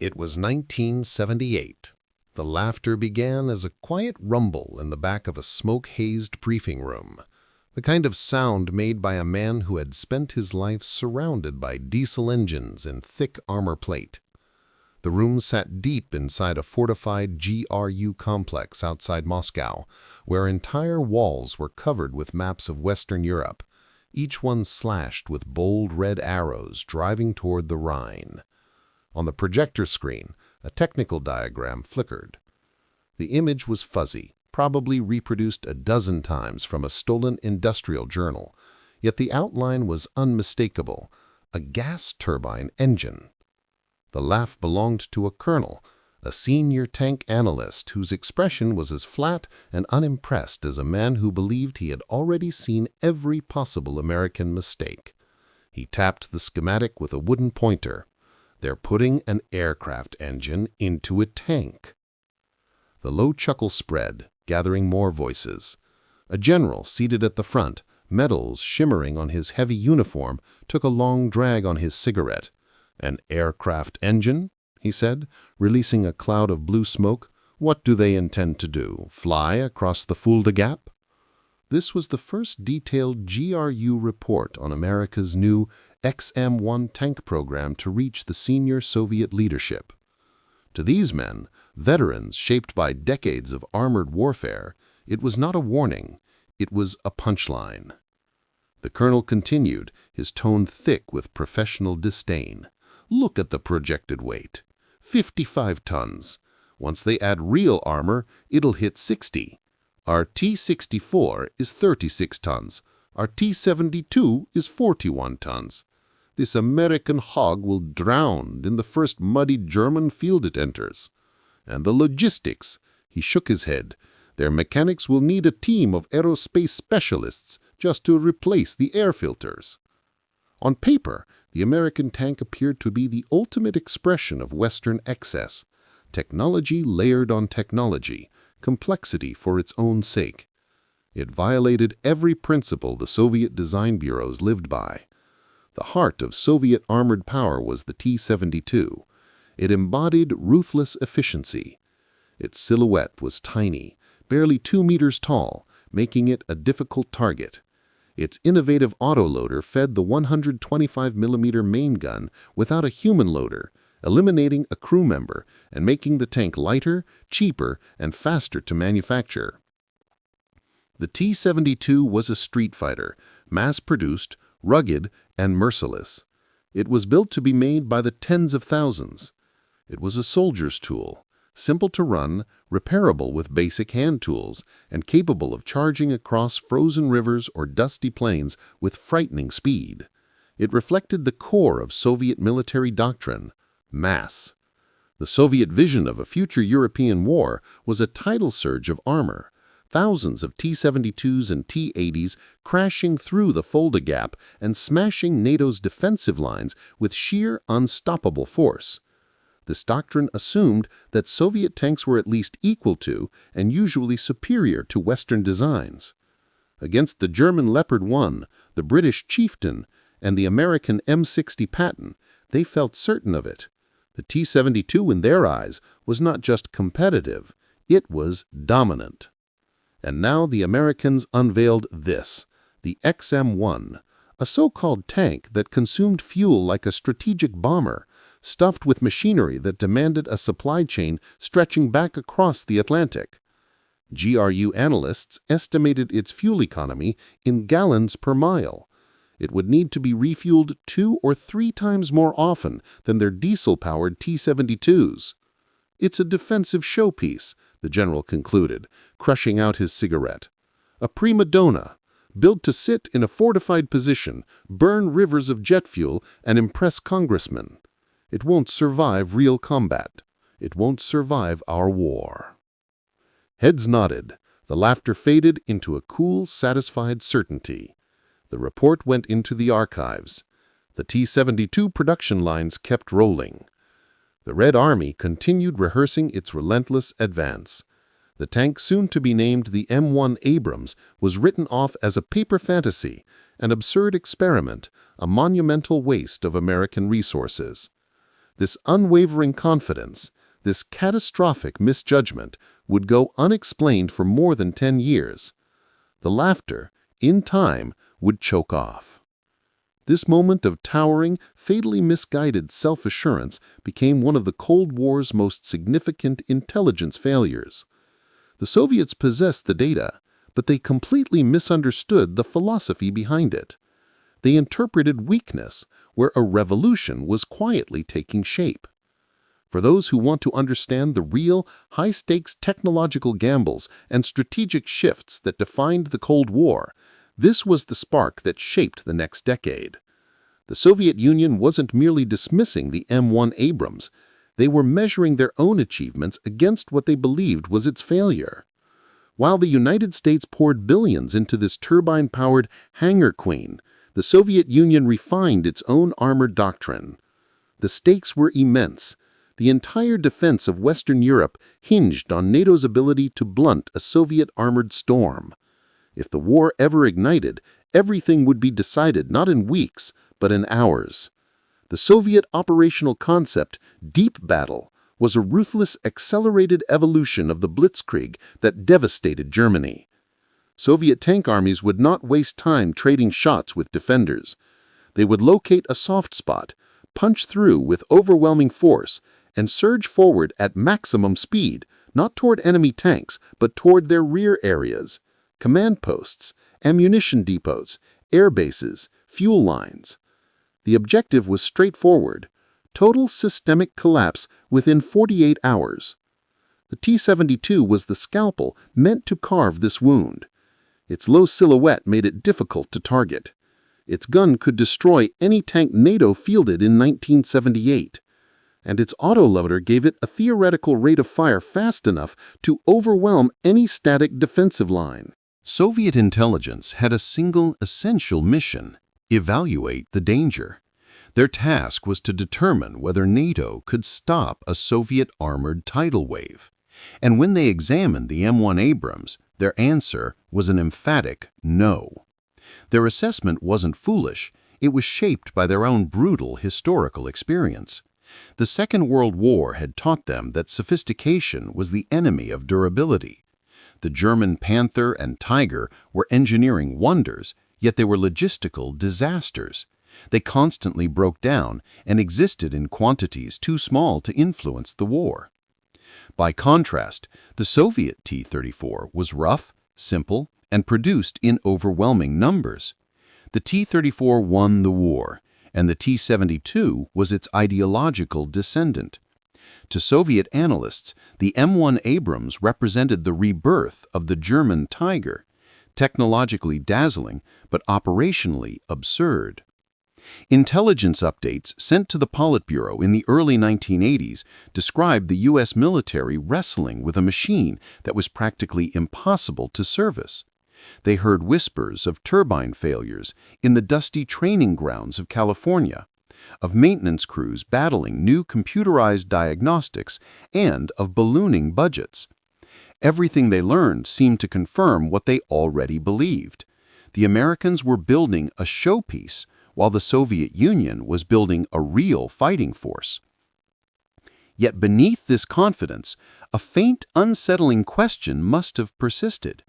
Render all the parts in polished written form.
It was 1978. The laughter began as a quiet rumble in the back of a smoke-hazed briefing room, the kind of sound made by a man who had spent his life surrounded by diesel engines and thick armor plate. The room sat deep inside a fortified GRU complex outside Moscow, where entire walls were covered with maps of Western Europe, each one slashed with bold red arrows driving toward the Rhine. On the projector screen, a technical diagram flickered. The image was fuzzy, probably reproduced a dozen times from a stolen industrial journal, yet the outline was unmistakable: a gas turbine engine. The laugh belonged to a colonel, a senior tank analyst whose expression was as flat and unimpressed as a man who believed he had already seen every possible American mistake. He tapped the schematic with a wooden pointer. They're putting an aircraft engine into a tank. The low chuckle spread, gathering more voices. A general seated at the front, medals shimmering on his heavy uniform, took a long drag on his cigarette. "An aircraft engine?" he said, releasing a cloud of blue smoke. "What do they intend to do, fly across the Fulda Gap?" This was the first detailed GRU report on America's new M1 tank program to reach the senior Soviet leadership. To these men, veterans shaped by decades of armored warfare, it was not a warning, it was a punchline. The colonel continued, his tone thick with professional disdain. "Look at the projected weight. 55 tons. Once they add real armor, it'll hit 60. Our T-64 is 36 tons. Our T-72 is 41 tons. This American hog will drown in the first muddy German field it enters. And the logistics," he shook his head, "their mechanics will need a team of aerospace specialists just to replace the air filters." On paper, the American tank appeared to be the ultimate expression of Western excess, technology layered on technology, complexity for its own sake. It violated every principle the Soviet design bureaus lived by. The heart of Soviet armored power was the T-72. It embodied ruthless efficiency. Its silhouette was tiny, barely 2 meters tall, making it a difficult target. Its innovative autoloader fed the 125mm main gun without a human loader, eliminating a crew member and making the tank lighter, cheaper, and faster to manufacture. The T-72 was a street fighter, mass-produced, rugged, and merciless. It was built to be made by the tens of thousands. It was a soldier's tool, simple to run, repairable with basic hand tools, and capable of charging across frozen rivers or dusty plains with frightening speed. It reflected the core of Soviet military doctrine: mass. The Soviet vision of a future European war was a tidal surge of armor. Thousands of T-72s and T-80s crashing through the Fulda Gap and smashing NATO's defensive lines with sheer, unstoppable force. This doctrine assumed that Soviet tanks were at least equal to and usually superior to Western designs. Against the German Leopard 1, the British Chieftain, and the American M60 Patton, they felt certain of it. The T-72 in their eyes was not just competitive, it was dominant. And now the Americans unveiled this, the XM-1, a so-called tank that consumed fuel like a strategic bomber, stuffed with machinery that demanded a supply chain stretching back across the Atlantic. GRU analysts estimated its fuel economy in gallons per mile. It would need to be refueled 2 or 3 times more often than their diesel-powered T-72s. "It's a defensive showpiece," the general concluded, crushing out his cigarette. "A prima donna, built to sit in a fortified position, burn rivers of jet fuel, and impress congressmen. It won't survive real combat. It won't survive our war." Heads nodded. The laughter faded into a cool, satisfied certainty. The report went into the archives. The T-72 production lines kept rolling. The Red Army continued rehearsing its relentless advance. The tank, soon to be named the M1 Abrams, was written off as a paper fantasy, an absurd experiment, a monumental waste of American resources. This unwavering confidence, this catastrophic misjudgment, would go unexplained for more than 10 years. The laughter, in time, would choke off. This moment of towering, fatally misguided self-assurance became one of the Cold War's most significant intelligence failures. The Soviets possessed the data, but they completely misunderstood the philosophy behind it. They interpreted weakness where a revolution was quietly taking shape. For those who want to understand the real, high-stakes technological gambles and strategic shifts that defined the Cold War, this was the spark that shaped the next decade. The Soviet Union wasn't merely dismissing the M1 Abrams. They were measuring their own achievements against what they believed was its failure. While the United States poured billions into this turbine-powered hangar queen, the Soviet Union refined its own armored doctrine. The stakes were immense. The entire defense of Western Europe hinged on NATO's ability to blunt a Soviet armored storm. If the war ever ignited, everything would be decided not in weeks, but in hours. The Soviet operational concept, deep battle, was a ruthless, accelerated evolution of the blitzkrieg that devastated Germany. Soviet tank armies would not waste time trading shots with defenders. They would locate a soft spot, punch through with overwhelming force, and surge forward at maximum speed, not toward enemy tanks, but toward their rear areas, command posts, ammunition depots, air bases, fuel lines. The objective was straightforward: total systemic collapse within 48 hours. The T-72 was the scalpel meant to carve this wound. Its low silhouette made it difficult to target. Its gun could destroy any tank NATO fielded in 1978. And its autoloader gave it a theoretical rate of fire fast enough to overwhelm any static defensive line. Soviet intelligence had a single essential mission: evaluate the danger. Their task was to determine whether NATO could stop a Soviet armored tidal wave. And when they examined the M1 Abrams, their answer was an emphatic no. Their assessment wasn't foolish. It was shaped by their own brutal historical experience. The Second World War had taught them that sophistication was the enemy of durability. The German Panther and Tiger were engineering wonders, yet they were logistical disasters. They constantly broke down and existed in quantities too small to influence the war. By contrast, the Soviet T-34 was rough, simple, and produced in overwhelming numbers. The T-34 won the war, and the T-72 was its ideological descendant. To Soviet analysts, the M1 Abrams represented the rebirth of the German Tiger, technologically dazzling but operationally absurd. Intelligence updates sent to the Politburo in the early 1980s described the U.S. military wrestling with a machine that was practically impossible to service. They heard whispers of turbine failures in the dusty training grounds of California, of maintenance crews battling new computerized diagnostics, and of ballooning budgets. Everything they learned seemed to confirm what they already believed. The Americans were building a showpiece, while the Soviet Union was building a real fighting force. Yet beneath this confidence, a faint, unsettling question must have persisted.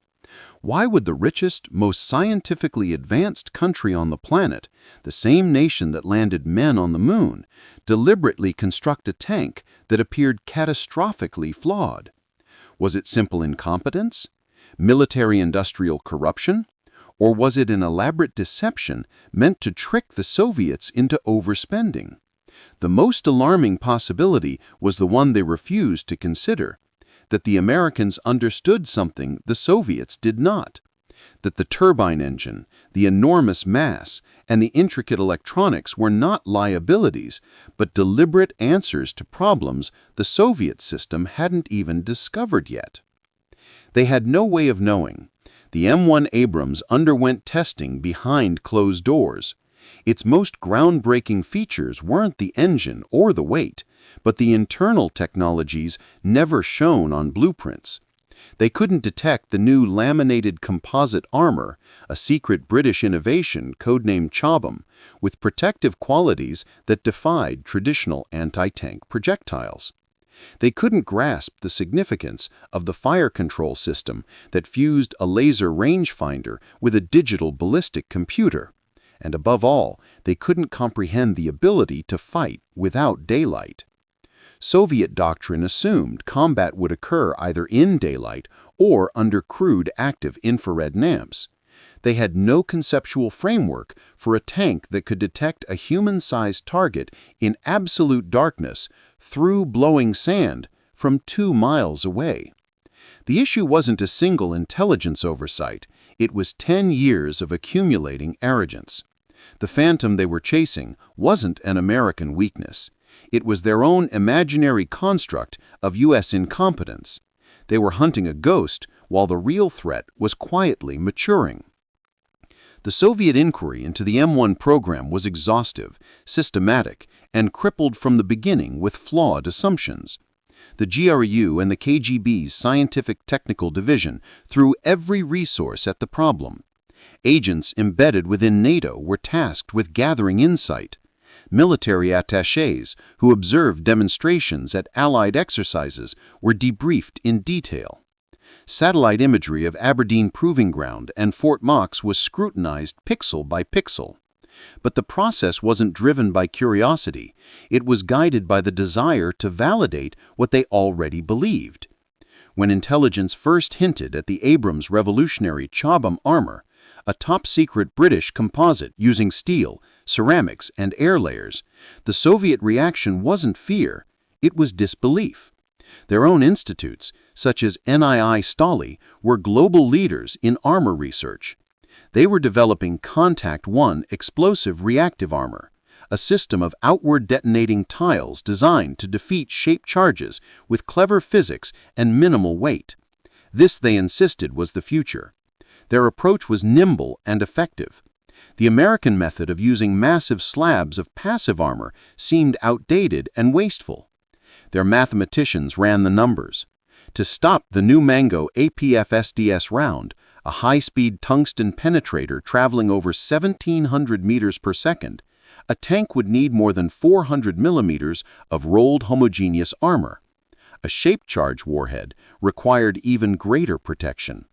Why would the richest, most scientifically advanced country on the planet, the same nation that landed men on the moon, deliberately construct a tank that appeared catastrophically flawed? Was it simple incompetence? Military-industrial corruption? Or was it an elaborate deception meant to trick the Soviets into overspending? The most alarming possibility was the one they refused to consider: that the Americans understood something the Soviets did not. That the turbine engine, the enormous mass, and the intricate electronics were not liabilities, but deliberate answers to problems the Soviet system hadn't even discovered yet. They had no way of knowing. The M1 Abrams underwent testing behind closed doors. Its most groundbreaking features weren't the engine or the weight, but the internal technologies never shown on blueprints. They couldn't detect the new laminated composite armor, a secret British innovation codenamed Chobham, with protective qualities that defied traditional anti-tank projectiles. They couldn't grasp the significance of the fire control system that fused a laser rangefinder with a digital ballistic computer. And above all, they couldn't comprehend the ability to fight without daylight. Soviet doctrine assumed combat would occur either in daylight or under crude active infrared lamps. They had no conceptual framework for a tank that could detect a human-sized target in absolute darkness through blowing sand from 2 miles away. The issue wasn't a single intelligence oversight, it was 10 years of accumulating arrogance. The phantom they were chasing wasn't an American weakness. It was their own imaginary construct of U.S. incompetence. They were hunting a ghost while the real threat was quietly maturing. The Soviet inquiry into the M1 program was exhaustive, systematic, and crippled from the beginning with flawed assumptions. The GRU and the KGB's Scientific Technical Division threw every resource at the problem. Agents embedded within NATO were tasked with gathering insight. Military attachés who observed demonstrations at Allied exercises were debriefed in detail. Satellite imagery of Aberdeen Proving Ground and Fort Knox was scrutinized pixel by pixel. But the process wasn't driven by curiosity. It was guided by the desire to validate what they already believed. When intelligence first hinted at the Abrams revolutionary Chobham armor, a top-secret British composite using steel, ceramics, and air layers, the Soviet reaction wasn't fear, it was disbelief. Their own institutes, such as NII Stali, were global leaders in armor research. They were developing Contact 1 explosive reactive armor, a system of outward detonating tiles designed to defeat shaped charges with clever physics and minimal weight. This, they insisted, was the future. Their approach was nimble and effective. The American method of using massive slabs of passive armor seemed outdated and wasteful. Their mathematicians ran the numbers. To stop the new Mango APF-SDS round, a high-speed tungsten penetrator traveling over 1,700 meters per second, a tank would need more than 400 millimeters of rolled homogeneous armor. A shaped charge warhead required even greater protection.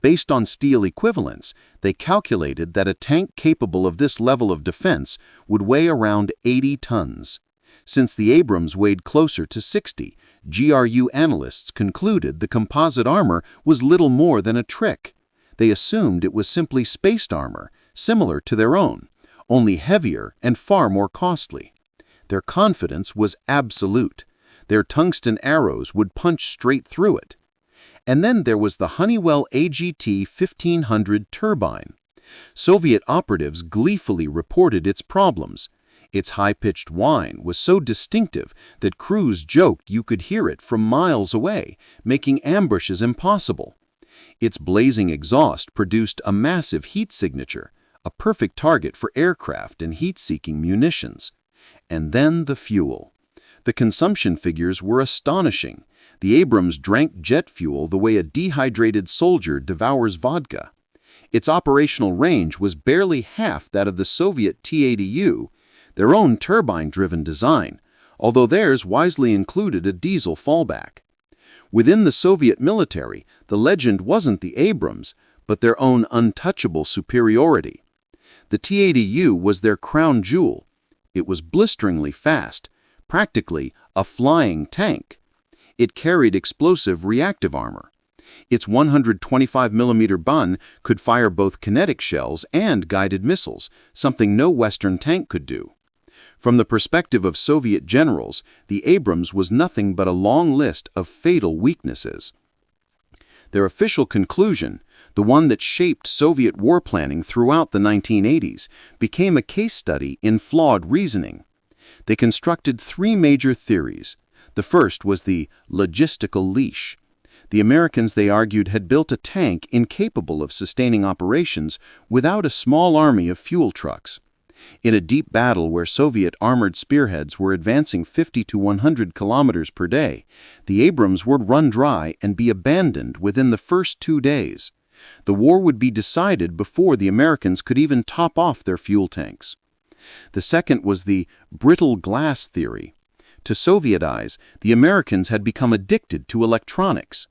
Based on steel equivalents, they calculated that a tank capable of this level of defense would weigh around 80 tons. Since the Abrams weighed closer to 60, GRU analysts concluded the composite armor was little more than a trick. They assumed it was simply spaced armor, similar to their own, only heavier and far more costly. Their confidence was absolute. Their tungsten arrows would punch straight through it. And then there was the Honeywell AGT 1500 turbine. Soviet operatives gleefully reported its problems. Its high-pitched whine was so distinctive that crews joked you could hear it from miles away, making ambushes impossible. Its blazing exhaust produced a massive heat signature, a perfect target for aircraft and heat-seeking munitions. And then the fuel. The consumption figures were astonishing. The Abrams drank jet fuel the way a dehydrated soldier devours vodka. Its operational range was barely half that of the Soviet T-72, their own turbine-driven design, although theirs wisely included a diesel fallback. Within the Soviet military, the legend wasn't the Abrams, but their own untouchable superiority. The T-72 was their crown jewel. It was blisteringly fast, practically a flying tank. It carried explosive reactive armor. Its 125mm bun could fire both kinetic shells and guided missiles, something no Western tank could do. From the perspective of Soviet generals, the Abrams was nothing but a long list of fatal weaknesses. Their official conclusion, the one that shaped Soviet war planning throughout the 1980s, became a case study in flawed reasoning. They constructed 3 major theories. The first was the logistical leash. The Americans, they argued, had built a tank incapable of sustaining operations without a small army of fuel trucks. In a deep battle where Soviet armored spearheads were advancing 50 to 100 kilometers per day, the Abrams would run dry and be abandoned within the first 2 days. The war would be decided before the Americans could even top off their fuel tanks. The second was the brittle glass theory. To Soviet eyes, the Americans had become addicted to electronics.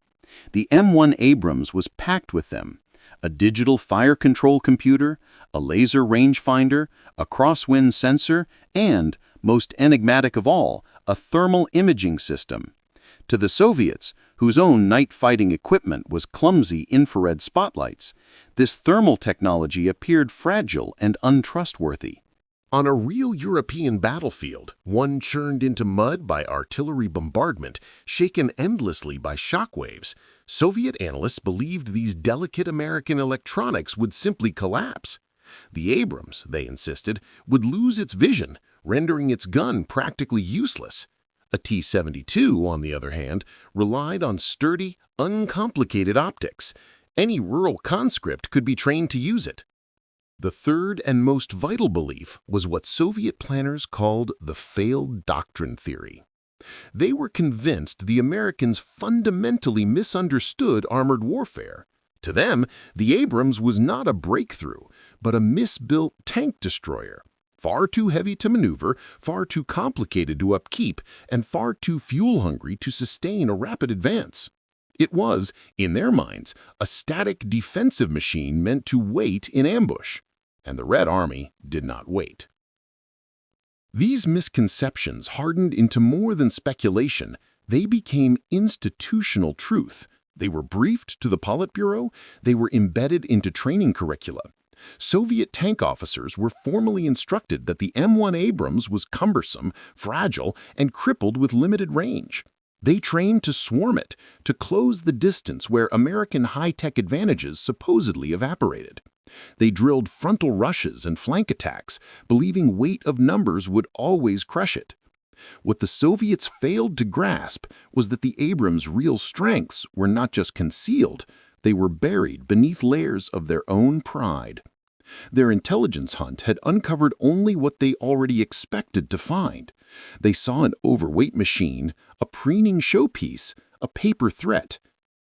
The M1 Abrams was packed with them. A digital fire control computer, a laser rangefinder, a crosswind sensor, and, most enigmatic of all, a thermal imaging system. To the Soviets, whose own night-fighting equipment was clumsy infrared spotlights, this thermal technology appeared fragile and untrustworthy. On a real European battlefield, one churned into mud by artillery bombardment, shaken endlessly by shockwaves, Soviet analysts believed these delicate American electronics would simply collapse. The Abrams, they insisted, would lose its vision, rendering its gun practically useless. A T-72, on the other hand, relied on sturdy, uncomplicated optics. Any rural conscript could be trained to use it. The third and most vital belief was what Soviet planners called the failed doctrine theory. They were convinced the Americans fundamentally misunderstood armored warfare. To them, the Abrams was not a breakthrough, but a misbuilt tank destroyer, far too heavy to maneuver, far too complicated to upkeep, and far too fuel-hungry to sustain a rapid advance. It was, in their minds, a static defensive machine meant to wait in ambush. And the Red Army did not wait. These misconceptions hardened into more than speculation. They became institutional truth. They were briefed to the Politburo. They were embedded into training curricula. Soviet tank officers were formally instructed that the M1 Abrams was cumbersome, fragile, and crippled with limited range. They trained to swarm it, to close the distance where American high-tech advantages supposedly evaporated. They drilled frontal rushes and flank attacks, believing weight of numbers would always crush it. What the Soviets failed to grasp was that the Abrams' real strengths were not just concealed, they were buried beneath layers of their own pride. Their intelligence hunt had uncovered only what they already expected to find. They saw an overweight machine, a preening showpiece, a paper threat.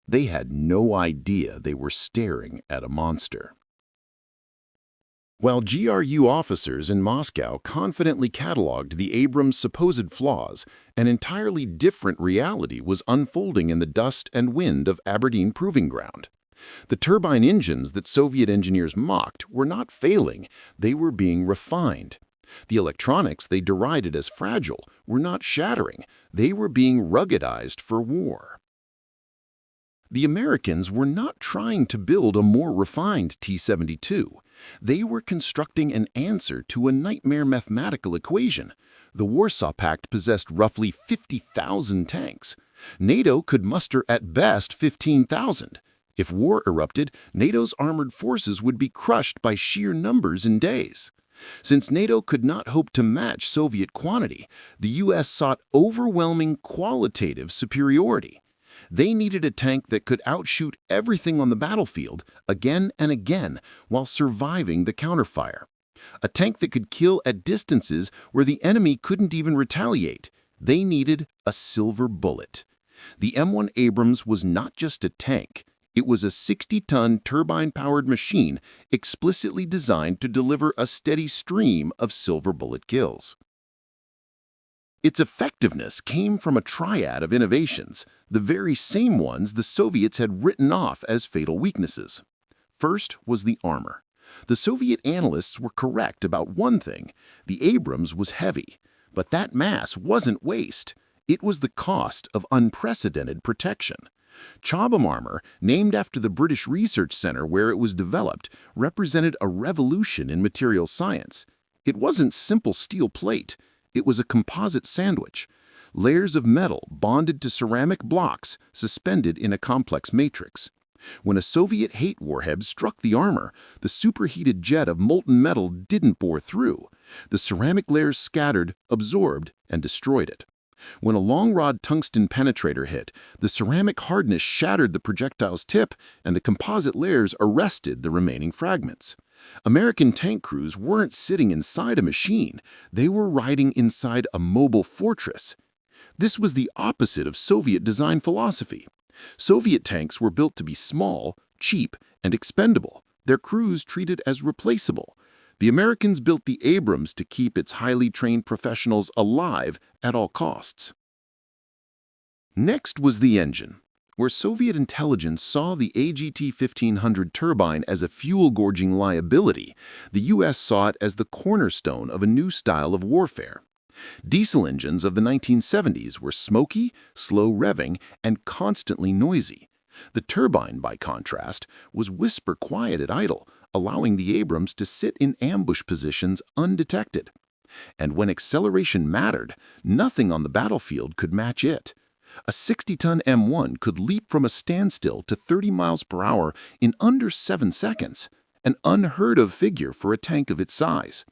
They had no idea they were staring at a monster. While GRU officers in Moscow confidently cataloged the Abrams' supposed flaws, an entirely different reality was unfolding in the dust and wind of Aberdeen Proving Ground. The turbine engines that Soviet engineers mocked were not failing, they were being refined. The electronics they derided as fragile were not shattering, they were being ruggedized for war. The Americans were not trying to build a more refined T-72. They were constructing an answer to a nightmare mathematical equation. The Warsaw Pact possessed roughly 50,000 tanks. NATO could muster at best 15,000. If war erupted, NATO's armored forces would be crushed by sheer numbers in days. Since NATO could not hope to match Soviet quantity, the U.S. sought overwhelming qualitative superiority. They needed a tank that could outshoot everything on the battlefield again and again while surviving the counterfire. A tank that could kill at distances where the enemy couldn't even retaliate. They needed a silver bullet. The M1 Abrams was not just a tank. It was a 60-ton turbine-powered machine explicitly designed to deliver a steady stream of silver bullet kills. Its effectiveness came from a triad of innovations, the very same ones the Soviets had written off as fatal weaknesses. First was the armor. The Soviet analysts were correct about one thing: the Abrams was heavy. But that mass wasn't waste. It was the cost of unprecedented protection. Chobham armor, named after the British Research Center where it was developed, represented a revolution in materials science. It wasn't simple steel plate. It was a composite sandwich. Layers of metal bonded to ceramic blocks suspended in a complex matrix. When a Soviet hate warhead struck the armor, the superheated jet of molten metal didn't bore through. The ceramic layers scattered, absorbed, and destroyed it. When a long-rod tungsten penetrator hit, the ceramic hardness shattered the projectile's tip, and the composite layers arrested the remaining fragments. American tank crews weren't sitting inside a machine, they were riding inside a mobile fortress. This was the opposite of Soviet design philosophy. Soviet tanks were built to be small, cheap, and expendable, their crews treated as replaceable. The Americans built the Abrams to keep its highly trained professionals alive at all costs. Next was the engine, where Soviet intelligence saw the AGT-1500 turbine as a fuel-gorging liability. The U.S. saw it as the cornerstone of a new style of warfare. Diesel engines of the 1970s were smoky, slow revving, and constantly noisy. The turbine, by contrast, was whisper-quiet at idle, allowing the Abrams to sit in ambush positions undetected. And when acceleration mattered, nothing on the battlefield could match it. A 60-ton M1 could leap from a standstill to 30 miles per hour in under 7 seconds, an unheard-of figure for a tank of its size.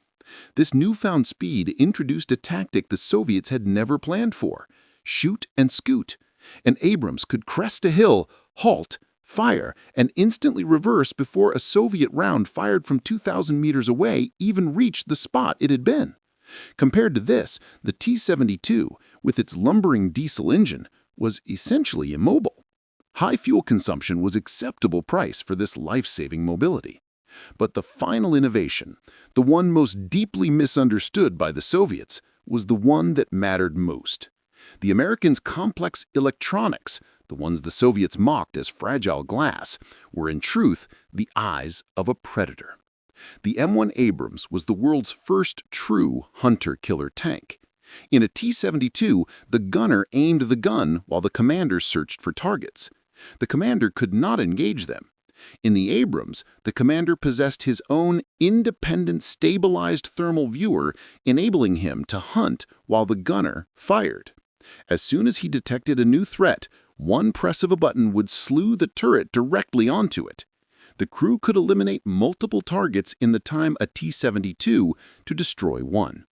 This newfound speed introduced a tactic the Soviets had never planned for: shoot and scoot. An Abrams could crest a hill, halt, fire, and instantly reverse before a Soviet round fired from 2,000 meters away even reached the spot it had been. Compared to this, the T-72, with its lumbering diesel engine, was essentially immobile. High fuel consumption was acceptable price for this life-saving mobility. But the final innovation, the one most deeply misunderstood by the Soviets, was the one that mattered most. The Americans' complex electronics, the ones the Soviets mocked as fragile glass, were in truth the eyes of a predator. The M1 Abrams was the world's first true hunter-killer tank. In a T-72, the gunner aimed the gun while the commander searched for targets. The commander could not engage them. In the Abrams, the commander possessed his own independent stabilized thermal viewer, enabling him to hunt while the gunner fired. As soon as he detected a new threat, one press of a button would slew the turret directly onto it. The crew could eliminate multiple targets in the time a T-72 to destroy one.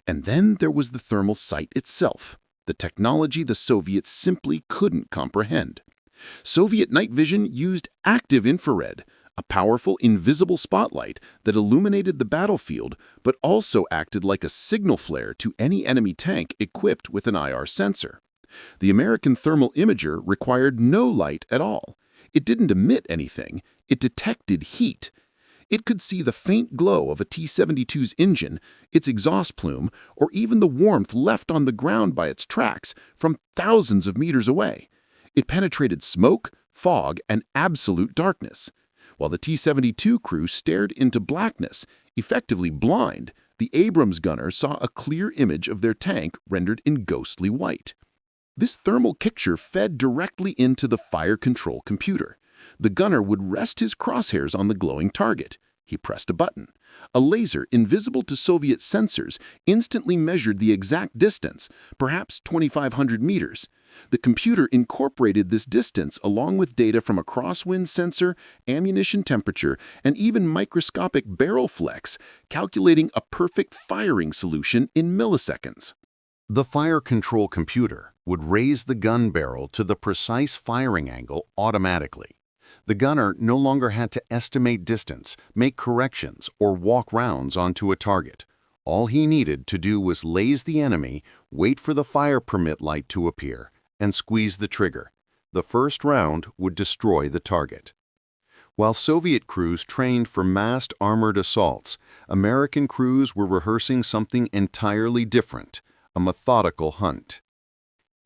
And then there was the thermal sight itself, the technology the Soviets simply couldn't comprehend. Soviet night vision used active infrared, a powerful invisible spotlight that illuminated the battlefield but also acted like a signal flare to any enemy tank equipped with an IR sensor. The American thermal imager required no light at all. It didn't emit anything, it detected heat. It could see the faint glow of a T-72's engine, its exhaust plume, or even the warmth left on the ground by its tracks from thousands of meters away. It penetrated smoke, fog, and absolute darkness. While the T-72 crew stared into blackness, effectively blind, the Abrams gunner saw a clear image of their tank rendered in ghostly white. This thermal picture fed directly into the fire control computer. The gunner would rest his crosshairs on the glowing target. He pressed a button. A laser, invisible to Soviet sensors, instantly measured the exact distance, perhaps 2,500 meters. The computer incorporated this distance along with data from a crosswind sensor, ammunition temperature, and even microscopic barrel flex, calculating a perfect firing solution in milliseconds. The fire control computer would raise the gun barrel to the precise firing angle automatically. The gunner no longer had to estimate distance, make corrections, or walk rounds onto a target. All he needed to do was laze the enemy, wait for the fire permit light to appear, and squeeze the trigger. The first round would destroy the target. While Soviet crews trained for massed armored assaults, American crews were rehearsing something entirely different, a methodical hunt.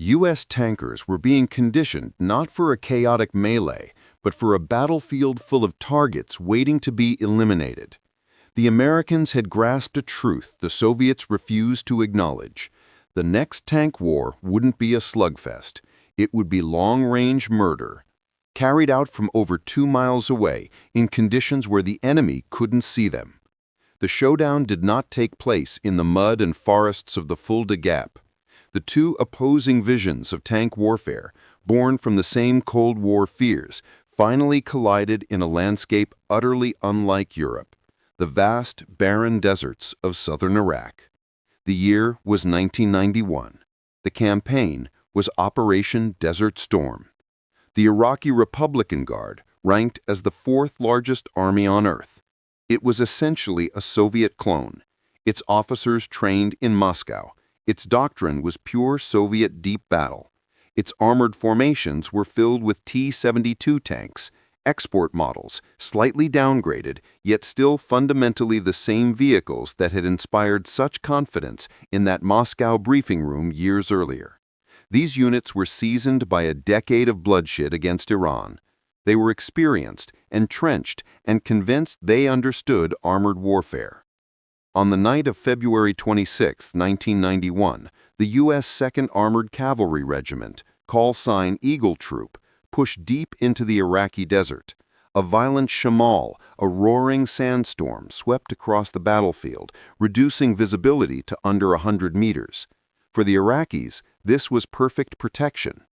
U.S. tankers were being conditioned not for a chaotic melee, but for a battlefield full of targets waiting to be eliminated. The Americans had grasped a truth the Soviets refused to acknowledge. The next tank war wouldn't be a slugfest. It would be long-range murder, carried out from over 2 miles away in conditions where the enemy couldn't see them. The showdown did not take place in the mud and forests of the Fulda Gap. The two opposing visions of tank warfare, born from the same Cold War fears, finally collided in a landscape utterly unlike Europe, the vast, barren deserts of southern Iraq. The year was 1991. The campaign was Operation Desert Storm. The Iraqi Republican Guard, ranked as the 4th largest army on earth, It was essentially a Soviet clone. Its officers trained in Moscow. Its doctrine was pure Soviet deep battle. Its armored formations were filled with T-72 tanks, export models, slightly downgraded, yet still fundamentally the same vehicles that had inspired such confidence in that Moscow briefing room years earlier. These units were seasoned by a decade of bloodshed against Iran. They were experienced, entrenched, and convinced they understood armored warfare. On the night of February 26, 1991, the U.S. 2nd Armored Cavalry Regiment, call sign Eagle Troop, pushed deep into the Iraqi desert. A violent shamal, a roaring sandstorm, swept across the battlefield, reducing visibility to under 100 meters. For the Iraqis, this was perfect protection.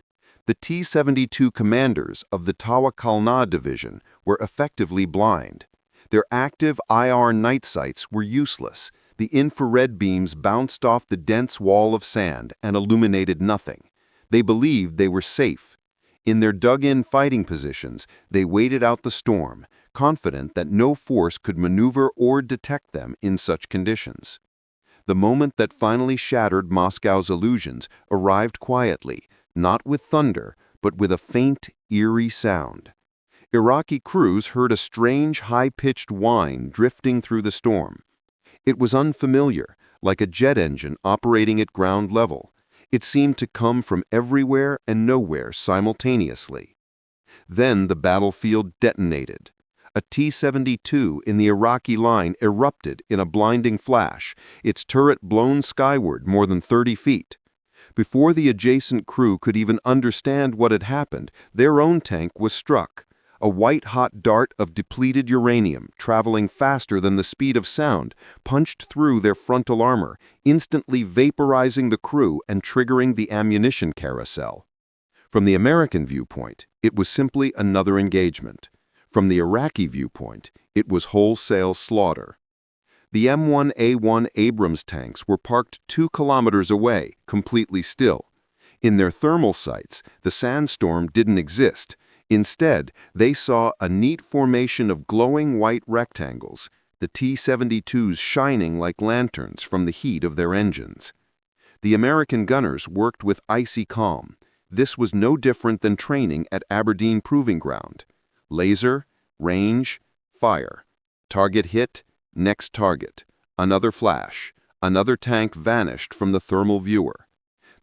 The T-72 commanders of the Tawakkalna Division were effectively blind. Their active IR night sights were useless. The infrared beams bounced off the dense wall of sand and illuminated nothing. They believed they were safe. In their dug-in fighting positions, they waited out the storm, confident that no force could maneuver or detect them in such conditions. The moment that finally shattered Moscow's illusions arrived quietly, not with thunder, but with a faint, eerie sound. Iraqi crews heard a strange, high-pitched whine drifting through the storm. It was unfamiliar, like a jet engine operating at ground level. It seemed to come from everywhere and nowhere simultaneously. Then the battlefield detonated. A T-72 in the Iraqi line erupted in a blinding flash, its turret blown skyward more than 30 feet. Before the adjacent crew could even understand what had happened, their own tank was struck. A white-hot dart of depleted uranium, traveling faster than the speed of sound, punched through their frontal armor, instantly vaporizing the crew and triggering the ammunition carousel. From the American viewpoint, it was simply another engagement. From the Iraqi viewpoint, it was wholesale slaughter. The M1 Abrams tanks were parked 2 kilometers away, completely still. In their thermal sights, the sandstorm didn't exist. Instead, they saw a neat formation of glowing white rectangles, the T-72s shining like lanterns from the heat of their engines. The American gunners worked with icy calm. This was no different than training at Aberdeen Proving Ground. Laser, range, fire. Target hit, next target. Another flash. Another tank vanished from the thermal viewer.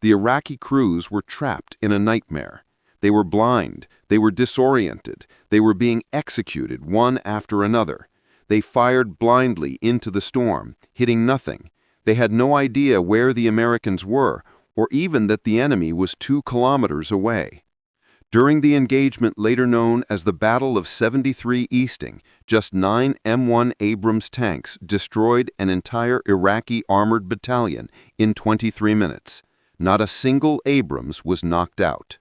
The Iraqi crews were trapped in a nightmare. They were blind, they were disoriented, they were being executed one after another. They fired blindly into the storm, hitting nothing. They had no idea where the Americans were, or even that the enemy was 2 kilometers away. During the engagement later known as the Battle of 73 Easting, just 9 M1 Abrams tanks destroyed an entire Iraqi armored battalion in 23 minutes. Not a single Abrams was knocked out.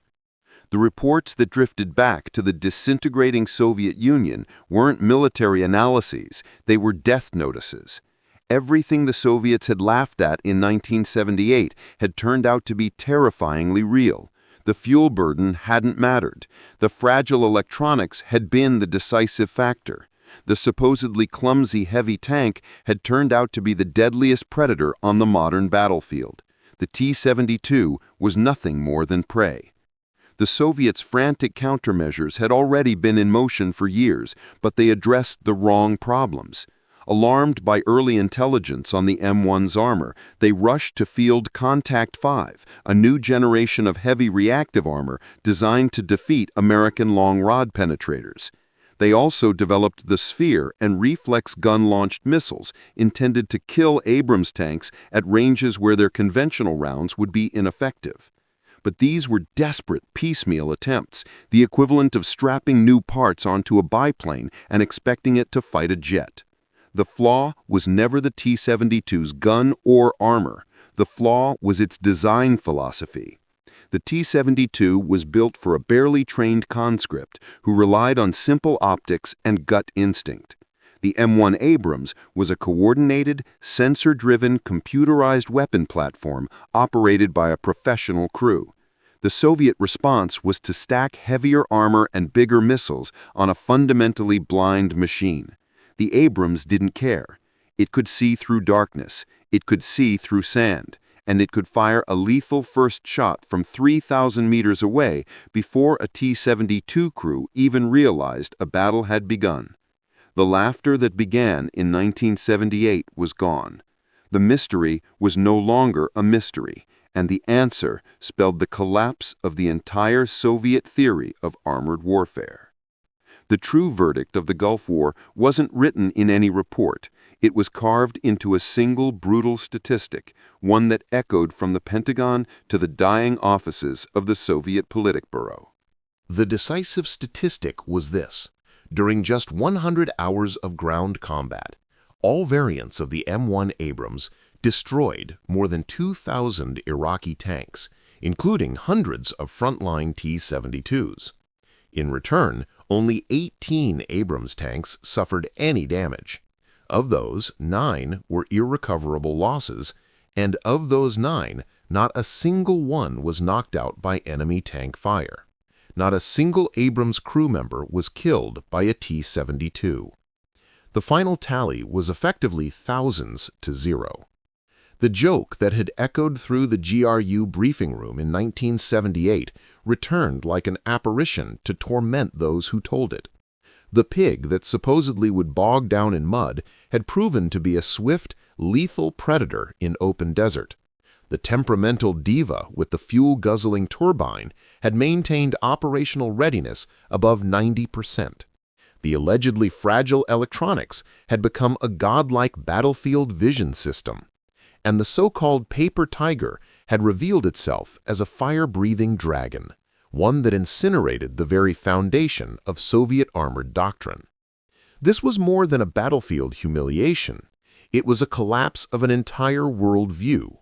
The reports that drifted back to the disintegrating Soviet Union weren't military analyses, they were death notices. Everything the Soviets had laughed at in 1978 had turned out to be terrifyingly real. The fuel burden hadn't mattered. The fragile electronics had been the decisive factor. The supposedly clumsy heavy tank had turned out to be the deadliest predator on the modern battlefield. The T-72 was nothing more than prey. The Soviets' frantic countermeasures had already been in motion for years, but they addressed the wrong problems. Alarmed by early intelligence on the M1's armor, they rushed to field Contact 5, a new generation of heavy reactive armor designed to defeat American long-rod penetrators. They also developed the Sphere and reflex gun-launched missiles intended to kill Abrams tanks at ranges where their conventional rounds would be ineffective. But these were desperate, piecemeal attempts, the equivalent of strapping new parts onto a biplane and expecting it to fight a jet. The flaw was never the T-72's gun or armor. The flaw was its design philosophy. The T-72 was built for a barely trained conscript who relied on simple optics and gut instinct. The M1 Abrams was a coordinated, sensor-driven, computerized weapon platform operated by a professional crew. The Soviet response was to stack heavier armor and bigger missiles on a fundamentally blind machine. The Abrams didn't care. It could see through darkness, it could see through sand, and it could fire a lethal first shot from 3,000 meters away before a T-72 crew even realized a battle had begun. The laughter that began in 1978 was gone. The mystery was no longer a mystery, and the answer spelled the collapse of the entire Soviet theory of armored warfare. The true verdict of the Gulf War wasn't written in any report. It was carved into a single brutal statistic, one that echoed from the Pentagon to the dying offices of the Soviet Politburo. The decisive statistic was this. During just 100 hours of ground combat, all variants of the M1 Abrams destroyed more than 2,000 Iraqi tanks, including hundreds of frontline T-72s. In return, only 18 Abrams tanks suffered any damage. Of those, 9 were irrecoverable losses, and of those 9, not a single one was knocked out by enemy tank fire. Not a single Abrams crew member was killed by a T-72. The final tally was effectively thousands to 0. The joke that had echoed through the GRU briefing room in 1978 returned like an apparition to torment those who told it. The pig that supposedly would bog down in mud had proven to be a swift, lethal predator in open desert. The temperamental diva with the fuel-guzzling turbine had maintained operational readiness above 90%. The allegedly fragile electronics had become a godlike battlefield vision system. And the so-called paper tiger had revealed itself as a fire-breathing dragon, one that incinerated the very foundation of Soviet armored doctrine. This was more than a battlefield humiliation. It was a collapse of an entire worldview.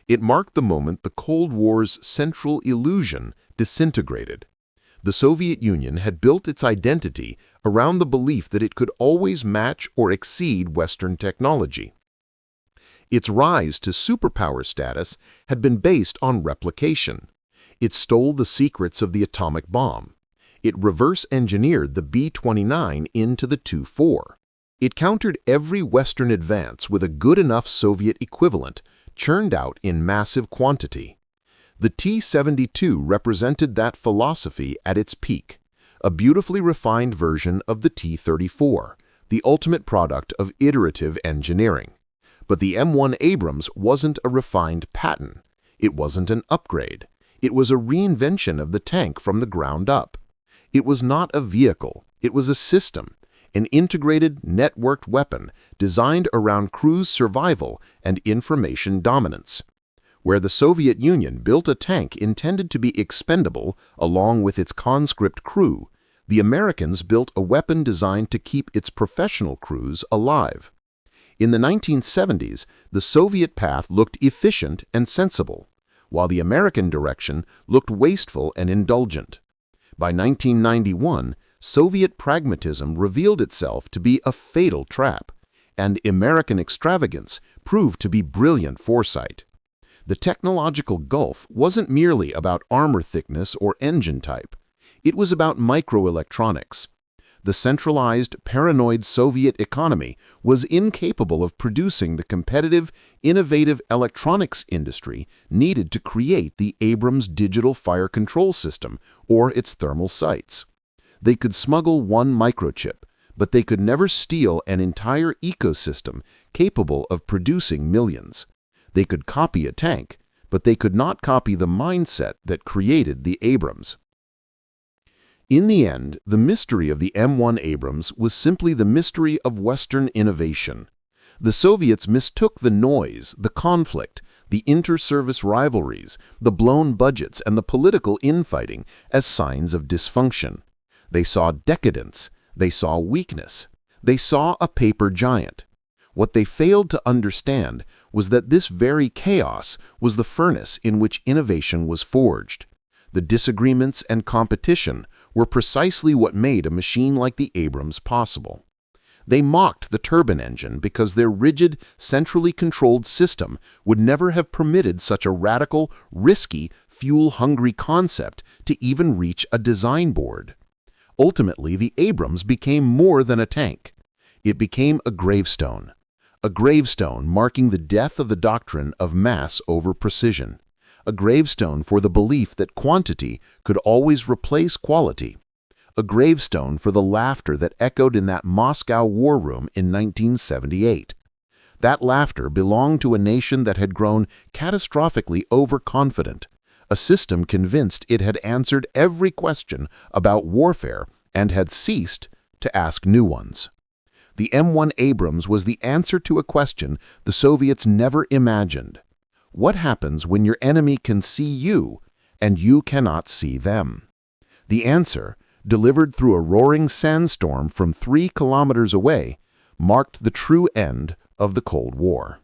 It marked the moment the Cold War's central illusion disintegrated. The Soviet Union had built its identity around the belief that it could always match or exceed Western technology. Its rise to superpower status had been based on replication. It stole the secrets of the atomic bomb. It reverse-engineered the B-29 into the Tu-4. It countered every Western advance with a good enough Soviet equivalent, churned out in massive quantity. The T-72 represented that philosophy at its peak, a beautifully refined version of the T-34, the ultimate product of iterative engineering. But the M1 Abrams wasn't a refined pattern. It wasn't an upgrade. It was a reinvention of the tank from the ground up. It was not a vehicle. It was a system, an integrated, networked weapon designed around crew's survival and information dominance. Where the Soviet Union built a tank intended to be expendable along with its conscript crew, the Americans built a weapon designed to keep its professional crews alive. In the 1970s, the Soviet path looked efficient and sensible, while the American direction looked wasteful and indulgent. By 1991, Soviet pragmatism revealed itself to be a fatal trap, and American extravagance proved to be brilliant foresight. The technological gulf wasn't merely about armor thickness or engine type. It was about microelectronics. The centralized, paranoid Soviet economy was incapable of producing the competitive, innovative electronics industry needed to create the Abrams digital fire control system or its thermal sights. They could smuggle one microchip, but they could never steal an entire ecosystem capable of producing millions. They could copy a tank, but they could not copy the mindset that created the Abrams. In the end, the mystery of the M1 Abrams was simply the mystery of Western innovation. The Soviets mistook the noise, the conflict, the inter-service rivalries, the blown budgets, and the political infighting as signs of dysfunction. They saw decadence. They saw weakness. They saw a paper giant. What they failed to understand was that this very chaos was the furnace in which innovation was forged. The disagreements and competition were precisely what made a machine like the Abrams possible. They mocked the turbine engine because their rigid, centrally controlled system would never have permitted such a radical, risky, fuel-hungry concept to even reach a design board. Ultimately, the Abrams became more than a tank. It became a gravestone marking the death of the doctrine of mass over precision, a gravestone for the belief that quantity could always replace quality, a gravestone for the laughter that echoed in that Moscow war room in 1978. That laughter belonged to a nation that had grown catastrophically overconfident, a system convinced it had answered every question about warfare and had ceased to ask new ones. The M1 Abrams was the answer to a question the Soviets never imagined. What happens when your enemy can see you and you cannot see them? The answer, delivered through a roaring sandstorm from 3 kilometers away, marked the true end of the Cold War.